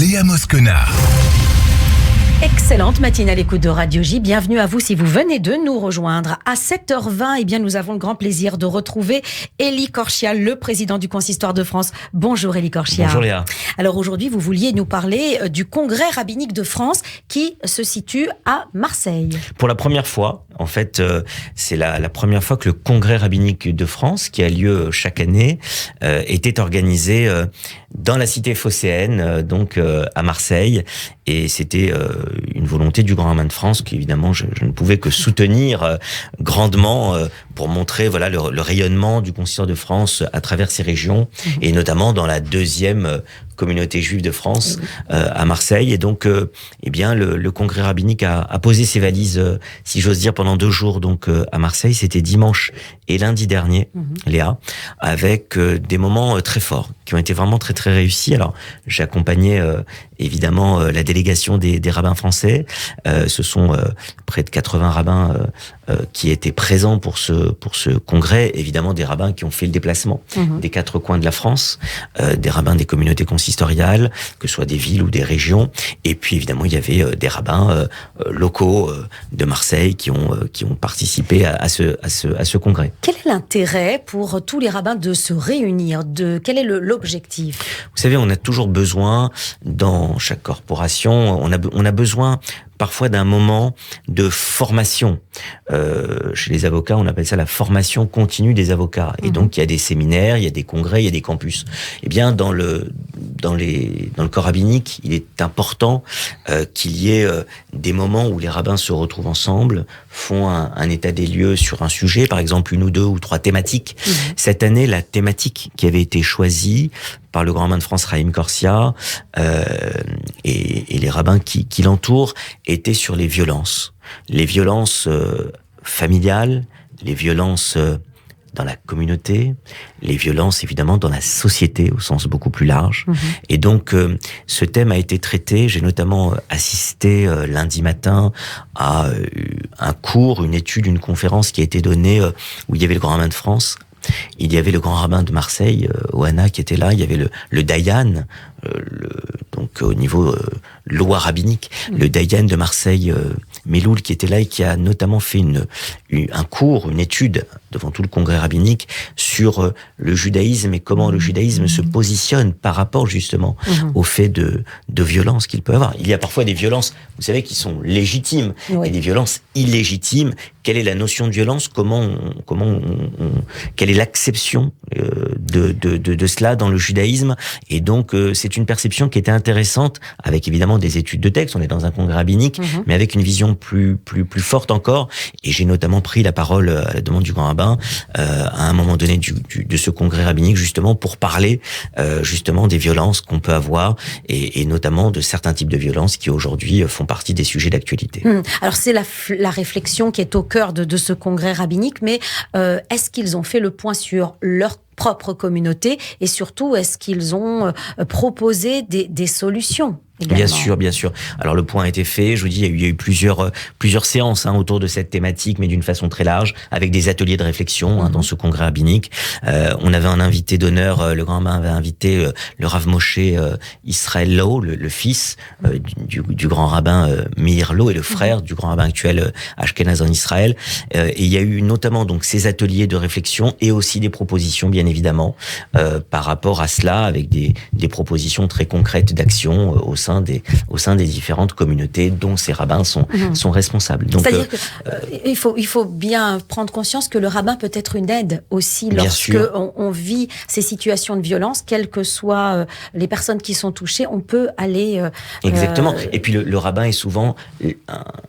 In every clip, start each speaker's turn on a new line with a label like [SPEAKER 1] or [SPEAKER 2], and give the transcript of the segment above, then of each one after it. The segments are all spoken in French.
[SPEAKER 1] Léa Moscona.
[SPEAKER 2] Excellente matinale à l'écoute de Radio J. Bienvenue à vous si vous venez de nous rejoindre. À 7h20, eh bien, nous avons le grand plaisir de retrouver Élie Korchia, le président du Consistoire de France. Bonjour Élie Korchia.
[SPEAKER 3] Bonjour Léa.
[SPEAKER 2] Alors aujourd'hui, vous vouliez nous parler du Congrès rabbinique de France qui se situe à Marseille.
[SPEAKER 3] Pour la première fois, en fait, c'est la première fois que le Congrès rabbinique de France, qui a lieu chaque année, était organisé dans la cité phocéenne, donc à Marseille. Et c'était une volonté du Grand Rabbin de France qu'évidemment je ne pouvais que soutenir grandement pour montrer voilà le rayonnement du Consistoire de France à travers ces régions et notamment dans la deuxième communauté juive de France à Marseille. Et donc eh bien le Congrès rabbinique a posé ses valises, si j'ose dire, pendant 2 jours donc à Marseille. C'était dimanche et lundi dernier, Léa, avec des moments très forts qui ont été vraiment très très réussis. Alors j'accompagnais évidemment la délégation des rabbins français. Ce sont près de 80 rabbins qui étaient présents pour ce congrès. Évidemment des rabbins qui ont fait le déplacement des 4 coins de la France, des rabbins des communautés consistoriales, que ce soit des villes ou des régions. Et puis évidemment il y avait des rabbins locaux de Marseille qui ont participé à ce congrès.
[SPEAKER 2] Quel est l'intérêt pour tous les rabbins de se réunir? Quel est l'objectif?
[SPEAKER 3] Vous savez, on a toujours besoin, dans chaque corporation, on a besoin parfois d'un moment de formation. Chez les avocats, on appelle ça la formation continue des avocats. Et donc, il y a des séminaires, il y a des congrès, il y a des campus. Eh bien, dans le corps rabbinique, il est important qu'il y ait des moments où les rabbins se retrouvent ensemble, font un état des lieux sur un sujet, par exemple 1 ou 2 ou 3 thématiques. Cette année, la thématique qui avait été choisie par le Grand Rabbin de France, Chaim Korsia, et les rabbins qui l'entourent, étaient sur les violences. Les violences familiales, les violences dans la communauté, les violences évidemment dans la société au sens beaucoup plus large. Et donc ce thème a été traité. J'ai notamment assisté lundi matin à un cours, une étude, une conférence qui a été donnée où il y avait le Grand Rabbin de France. Il y avait le Grand Rabbin de Marseille, Oana, qui était là. Il y avait le Dayan, donc au niveau loi rabbinique, le Dayan de Marseille, Meloul, qui était là et qui a notamment fait un cours, une étude devant tout le congrès rabbinique sur le judaïsme et comment le judaïsme se positionne par rapport justement au fait de violence qu'il peut avoir. Il y a parfois des violences, vous savez, qui sont légitimes et des violences illégitimes. Quelle est la notion de violence? Quelle est l'acception de cela dans le judaïsme? Et donc c'est une perception qui était intéressante, avec évidemment des études de texte. On est dans un congrès rabbinique, mais avec une vision plus forte encore. Et j'ai notamment pris la parole à la demande du grand rabbin à un moment donné de ce congrès rabbinique, justement pour parler justement des violences qu'on peut avoir et notamment de certains types de violences qui aujourd'hui font partie des sujets d'actualité.
[SPEAKER 2] Alors c'est la réflexion qui est au cœur de ce congrès rabbinique, mais est-ce qu'ils ont fait le point sur leur propre communauté et surtout est-ce qu'ils ont proposé des solutions également?
[SPEAKER 3] Bien sûr. Alors le point a été fait. Je vous dis, il y a eu plusieurs séances autour de cette thématique, mais d'une façon très large, avec des ateliers de réflexion dans ce congrès rabbinique. On avait un invité d'honneur. Le grand rabbin avait invité le Rav Moshe Israël Low, le fils du grand rabbin Meir Low et le frère du grand rabbin actuel Ashkenaz en Israël. Et il y a eu notamment donc ces ateliers de réflexion et aussi des propositions, bien évidemment, par rapport à cela, avec des propositions très concrètes d'action au sein des différentes communautés dont ces rabbins sont responsables. Donc, c'est-à-dire
[SPEAKER 2] qu'il faut bien prendre conscience que le rabbin peut être une aide aussi lorsque on vit ces situations de violence, quelles que soient les personnes qui sont touchées, on peut aller...
[SPEAKER 3] Exactement. Et puis le rabbin est souvent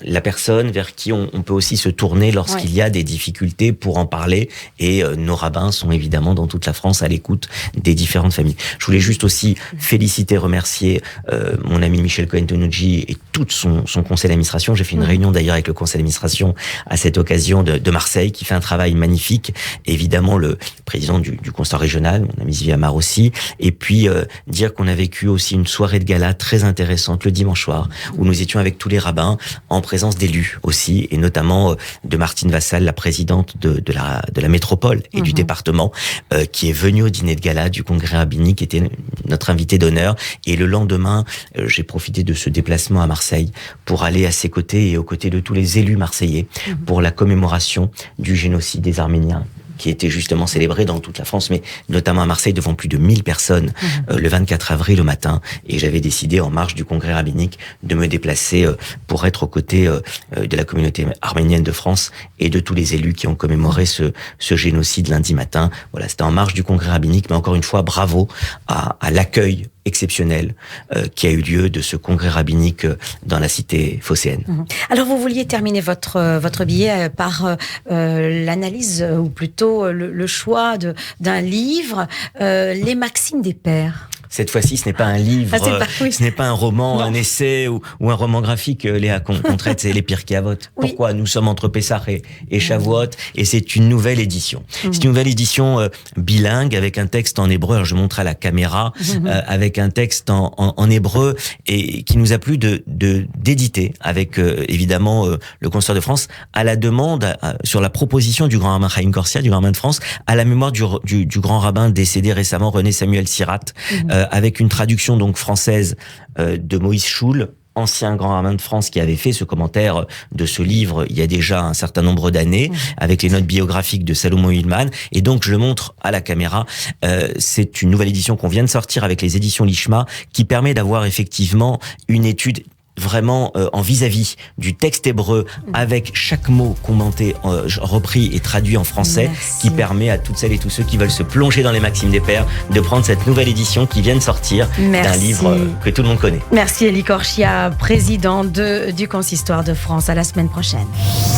[SPEAKER 3] la personne vers qui on peut aussi se tourner lorsqu'il y a des difficultés pour en parler. Et nos rabbins sont évidemment dans toute la France à l'écoute des différentes familles. Je voulais juste aussi féliciter, remercier mon ami Michel Cohen-Tonucci et tout son conseil d'administration. J'ai fait une réunion d'ailleurs avec le conseil d'administration à cette occasion de Marseille, qui fait un travail magnifique. Évidemment, le président du constat régional, mon ami Zvi Amar aussi. Et puis, dire qu'on a vécu aussi une soirée de gala très intéressante le dimanche soir, où nous étions avec tous les rabbins, en présence d'élus aussi, et notamment de Martine Vassal, la présidente de la métropole et du département, qui est venue au dîner de gala du congrès rabbinique, qui était notre invité d'honneur. Et le lendemain, j'ai profité de ce déplacement à Marseille pour aller à ses côtés et aux côtés de tous les élus marseillais pour la commémoration du génocide des Arméniens, qui était justement célébré dans toute la France, mais notamment à Marseille devant plus de 1000 personnes le 24 avril au matin. Et j'avais décidé, en marge du congrès rabbinique, de me déplacer pour être aux côtés de la communauté arménienne de France et de tous les élus qui ont commémoré ce génocide lundi matin. Voilà, c'était en marge du congrès rabbinique, mais encore une fois, bravo à l'accueil exceptionnel qui a eu lieu de ce congrès rabbinique dans la cité phocéenne.
[SPEAKER 2] Alors vous vouliez terminer votre billet par l'analyse, ou plutôt le choix d'un livre, Les Maximes des Pères.
[SPEAKER 3] Cette fois-ci, ce n'est pas un livre, ce n'est pas un roman, un essai ou un roman graphique, Léa, qu'on traite, c'est les Pirkei Avot. Oui. Pourquoi? Nous sommes entre Pessah et Shavuot, et c'est une nouvelle édition. C'est une nouvelle édition bilingue, avec un texte en hébreu, alors je montre à la caméra, avec un texte en hébreu, et qui nous a plu d'éditer, avec évidemment le Consulat de France, à la demande, sur la proposition du grand rabbin Chaim Korsia, du grand rabbin de France, à la mémoire du grand rabbin décédé récemment, René Samuel Sirat, avec une traduction donc française de Moïse Schul, ancien grand rabbin de France, qui avait fait ce commentaire de ce livre il y a déjà un certain nombre d'années, avec les notes biographiques de Salomon Hillman. Et donc je le montre à la caméra. C'est une nouvelle édition qu'on vient de sortir avec les éditions Lishma, qui permet d'avoir effectivement une étude vraiment en vis-à-vis du texte hébreu, avec chaque mot commenté, repris et traduit en français. Merci. Qui permet à toutes celles et tous ceux qui veulent se plonger dans les Maximes des Pères de prendre cette nouvelle édition qui vient de sortir. Merci. D'un livre que tout le monde connaît.
[SPEAKER 2] Merci Elie Korsia, président du Consistoire de France. À la semaine prochaine.